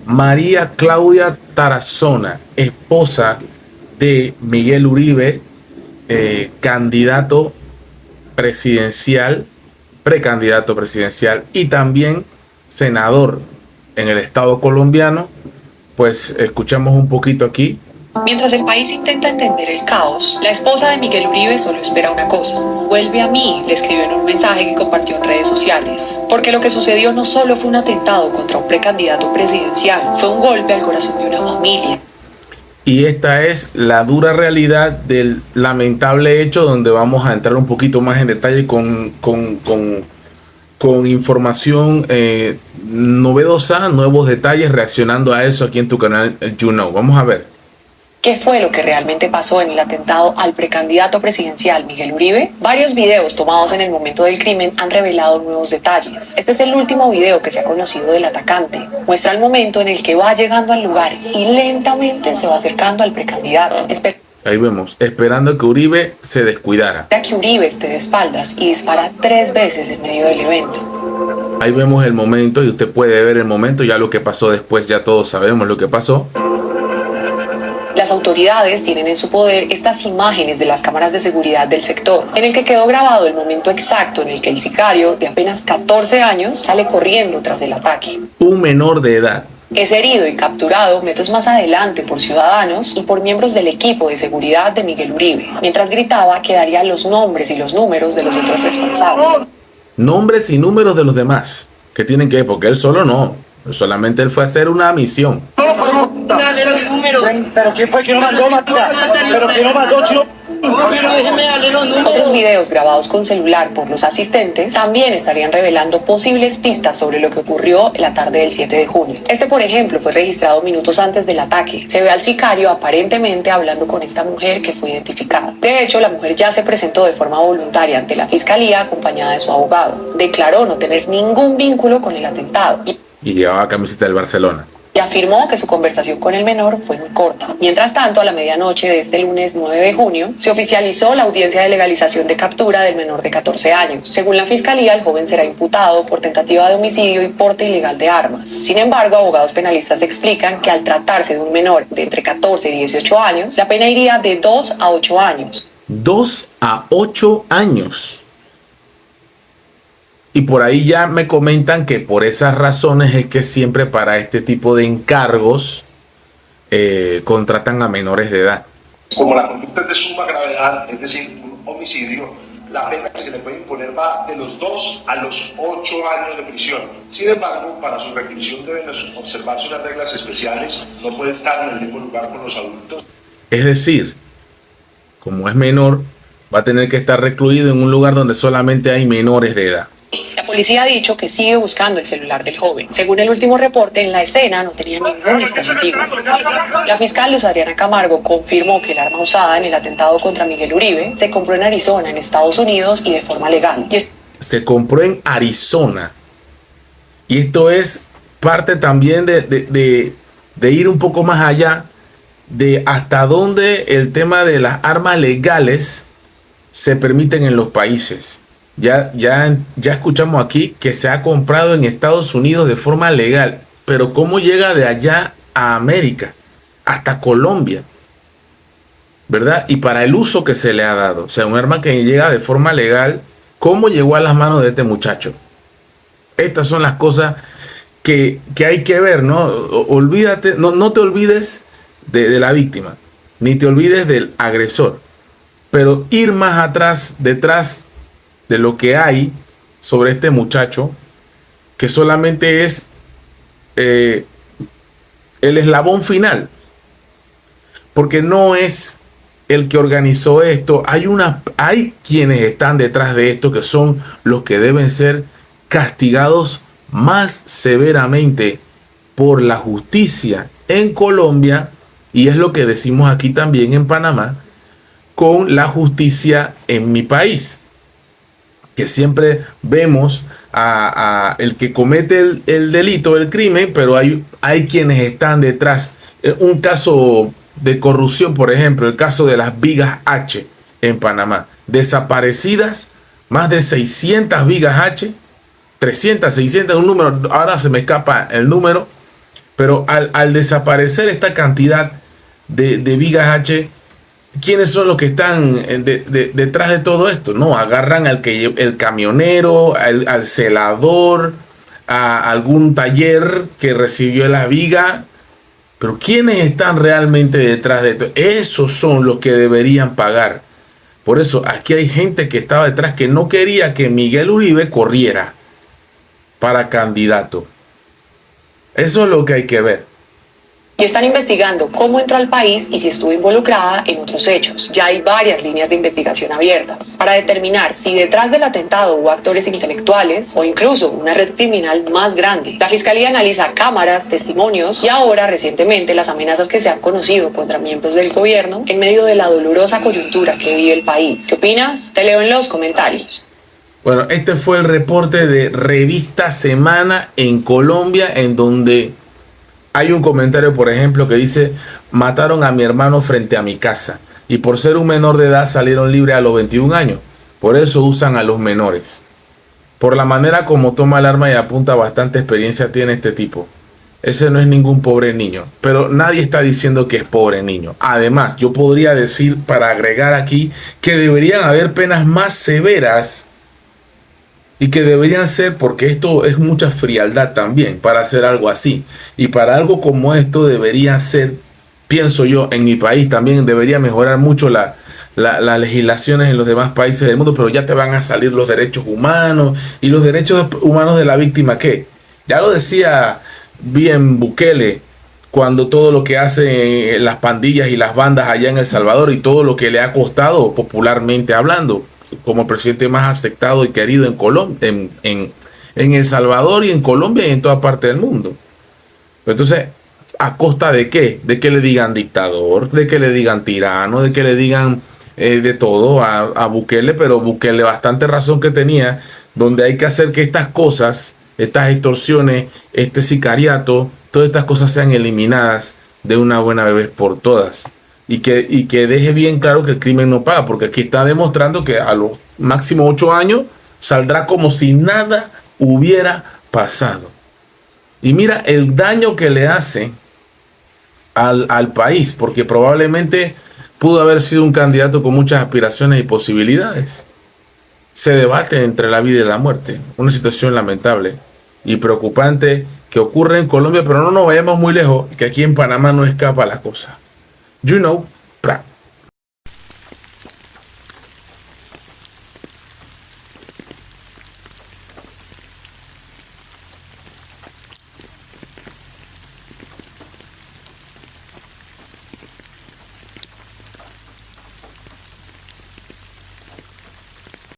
María Claudia Tarazona, esposa de Miguel Uribe, candidato presidencial, precandidato presidencial y también senador en el estado colombiano. Pues escuchamos un poquito aquí. Mientras el país intenta entender el caos, la esposa de Miguel Uribe solo espera una cosa. Vuelve a mí, le escribió en un mensaje que compartió en redes sociales. Porque lo que sucedió no solo fue un atentado contra un precandidato presidencial, fue un golpe al corazón de una familia. Y esta es la dura realidad del lamentable hecho, donde vamos a entrar un poquito más en detalle con información novedosa, nuevos detalles, reaccionando a eso aquí en tu canal You Know. Vamos a ver. ¿Qué fue lo que realmente pasó en el atentado al precandidato presidencial Miguel Uribe? Varios videos tomados en el momento del crimen han revelado nuevos detalles. Este es el último video que se ha conocido del atacante. Muestra el momento en el que va llegando al lugar y lentamente se va acercando al precandidato. Ahí vemos, esperando que Uribe se descuidara. Que Uribe esté de espaldas y dispara 3 veces en medio del evento. Ahí vemos el momento y usted puede ver el momento, ya lo que pasó después, ya todos sabemos lo que pasó. Las autoridades tienen en su poder estas imágenes de las cámaras de seguridad del sector, en el que quedó grabado el momento exacto en el que el sicario, de apenas 14 años, sale corriendo tras el ataque. Un menor de edad. Es herido y capturado metros más adelante por ciudadanos y por miembros del equipo de seguridad de Miguel Uribe. Mientras gritaba que daría los nombres y los números de los otros responsables. Nombres y números de los demás, que tienen que, porque él solo no, solamente él fue a hacer una misión. Dale los números. Pero ¿quién fue que no mandó, Matías? Pero ¿quién no mandó, chico? Pero déjeme darle los números. Otros videos grabados con celular por los asistentes también estarían revelando posibles pistas sobre lo que ocurrió la tarde del 7 de junio. Este, por ejemplo, fue registrado minutos antes del ataque. Se ve al sicario aparentemente hablando con esta mujer que fue identificada. De hecho, la mujer ya se presentó de forma voluntaria ante la fiscalía acompañada de su abogado. Declaró no tener ningún vínculo con el atentado. Y llevaba camiseta del Barcelona. Y afirmó que su conversación con el menor fue muy corta. Mientras tanto, a la medianoche de este lunes 9 de junio, se oficializó la audiencia de legalización de captura del menor de 14 años. Según la fiscalía, el joven será imputado por tentativa de homicidio y porte ilegal de armas. Sin embargo, abogados penalistas explican que al tratarse de un menor de entre 14 y 18 años, la pena iría de 2 a 8 años. 2 a 8 años. Y por ahí ya me comentan que por esas razones es que siempre para este tipo de encargos contratan a menores de edad. Como la conducta es de suma gravedad, es decir, un homicidio, la pena que se le puede imponer va de los 2 a los 8 años de prisión. Sin embargo, para su requisición deben observarse unas reglas especiales, no puede estar en el mismo lugar con los adultos. Es decir, como es menor, va a tener que estar recluido en un lugar donde solamente hay menores de edad. La policía ha dicho que sigue buscando el celular del joven. Según el último reporte, en la escena no tenía ningún dispositivo. La fiscal Luz Adriana Camargo confirmó que el arma usada en el atentado contra Miguel Uribe se compró en Arizona, en Estados Unidos, y de forma legal. Se compró en Arizona. Y esto es parte también de ir un poco más allá de hasta dónde el tema de las armas legales se permiten en los países. Ya escuchamos aquí que se ha comprado en Estados Unidos de forma legal, pero ¿cómo llega de allá a América, hasta Colombia? ¿Verdad? Y para el uso que se le ha dado, o sea, un arma que llega de forma legal, ¿cómo llegó a las manos de este muchacho? Estas son las cosas que hay que ver, ¿no? Olvídate, no te olvides de la víctima, ni te olvides del agresor, pero ir más atrás, detrás de lo que hay sobre este muchacho, que solamente es el eslabón final, porque no es el que organizó esto. Hay quienes están detrás de esto, que son los que deben ser castigados más severamente por la justicia en Colombia, y es lo que decimos aquí también en Panamá con la justicia en mi país, que siempre vemos a el que comete el delito, el crimen, pero hay quienes están detrás. Un caso de corrupción, por ejemplo, el caso de las vigas H en Panamá, desaparecidas más de 600 vigas H, 300, 600, un número, ahora se me escapa el número, Pero al desaparecer esta cantidad de vigas H, ¿quiénes son los que están detrás de todo esto? No, agarran el camionero, al celador, a algún taller que recibió la viga. Pero ¿quiénes están realmente detrás de esto? Esos son los que deberían pagar. Por eso aquí hay gente que estaba detrás que no quería que Miguel Uribe corriera para candidato. Eso es lo que hay que ver. Y están investigando cómo entró al país y si estuvo involucrada en otros hechos. Ya hay varias líneas de investigación abiertas para determinar si detrás del atentado hubo actores intelectuales o incluso una red criminal más grande. La Fiscalía analiza cámaras, testimonios y ahora, recientemente, las amenazas que se han conocido contra miembros del gobierno en medio de la dolorosa coyuntura que vive el país. ¿Qué opinas? Te leo en los comentarios. Bueno, este fue el reporte de Revista Semana en Colombia, en donde hay un comentario, por ejemplo, que dice: mataron a mi hermano frente a mi casa y por ser un menor de edad salieron libres a los 21 años. Por eso usan a los menores. Por la manera como toma el arma y apunta, bastante experiencia tiene este tipo. Ese no es ningún pobre niño, pero nadie está diciendo que es pobre niño. Además, yo podría decir, para agregar aquí, que deberían haber penas más severas y que deberían ser, porque esto es mucha frialdad también para hacer algo así. Y para algo como esto debería ser, pienso yo, en mi país también debería mejorar mucho las legislaciones en los demás países del mundo, pero ya te van a salir los derechos humanos y los derechos humanos de la víctima, ¿qué? Ya lo decía bien Bukele, cuando todo lo que hacen las pandillas y las bandas allá en El Salvador y todo lo que le ha costado, popularmente hablando, como el presidente más aceptado y querido en Colombia, en El Salvador y en Colombia y en toda parte del mundo. Pero entonces, ¿a costa de qué? De que le digan dictador, de que le digan tirano, de que le digan de todo a Bukele, pero Bukele bastante razón que tenía, donde hay que hacer que estas cosas, estas extorsiones, este sicariato, todas estas cosas sean eliminadas de una buena vez por todas. Y que deje bien claro que el crimen no paga, porque aquí está demostrando que a los máximo 8 años saldrá como si nada hubiera pasado. Y mira el daño que le hace al país, porque probablemente pudo haber sido un candidato con muchas aspiraciones y posibilidades. Se debate entre la vida y la muerte, una situación lamentable y preocupante que ocurre en Colombia, pero no nos vayamos muy lejos, que aquí en Panamá no escapa la cosa. You know,